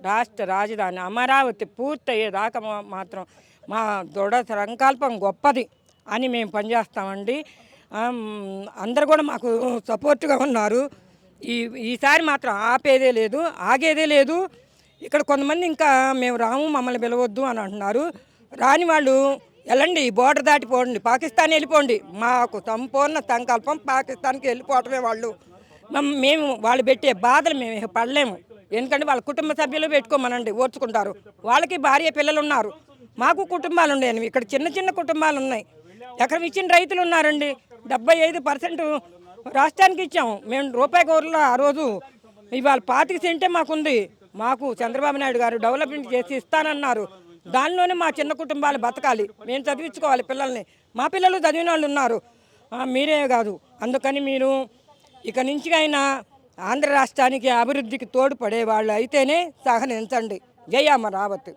రాష్ట్ర రాజధాని అమరావతి పూర్తయ్యేదాకా మాత్రం మా దృఢ సంకల్పం గొప్పది అని మేము పనిచేస్తామండి. అందరు కూడా మాకు సపోర్ట్గా ఉన్నారు. ఈసారి మాత్రం ఆపేదే లేదు, ఆగేదే లేదు. ఇక్కడ కొంతమంది ఇంకా మేము రాము, మమ్మల్ని పిలవద్దు అని అంటున్నారు. రాని వాళ్ళు వెళ్ళండి, బోర్డర్ దాటిపోండి, పాకిస్తాన్ వెళ్ళిపోండి. మాకు సంపూర్ణ సంకల్పం పాకిస్తాన్కి వెళ్ళిపోవటమే. మేము వాళ్ళు పెట్టే బాధలు మేము పడలేము. ఎందుకంటే వాళ్ళ కుటుంబ సభ్యులు పెట్టుకోమనండి, ఓర్చుకుంటారు. వాళ్ళకి భార్య పిల్లలు ఉన్నారు, మాకు కుటుంబాలు ఉండేవి. ఇక్కడ చిన్న చిన్న కుటుంబాలు ఉన్నాయి. ఎక్కడ ఇచ్చిన రైతులు ఉన్నారండి. 75% రాష్ట్రానికి ఇచ్చాము మేము. రూపాయి గౌరలో ఆ రోజు ఇవాళ 25 సెంటే మాకుంది. మాకు చంద్రబాబు నాయుడు గారు డెవలప్మెంట్ చేసి ఇస్తానన్నారు. దానిలోనే మా చిన్న కుటుంబాలు బతకాలి, మేము చదివించుకోవాలి పిల్లల్ని. మా పిల్లలు చదివిన వాళ్ళు ఉన్నారు, మీరే కాదు. అందుకని మీరు ఇక నుంచి అయినా ఆంధ్ర రాష్ట్రానికి అభివృద్ధికి తోడ్పడే వాళ్ళు అయితేనే సహకరించండి. జై అమరావతి.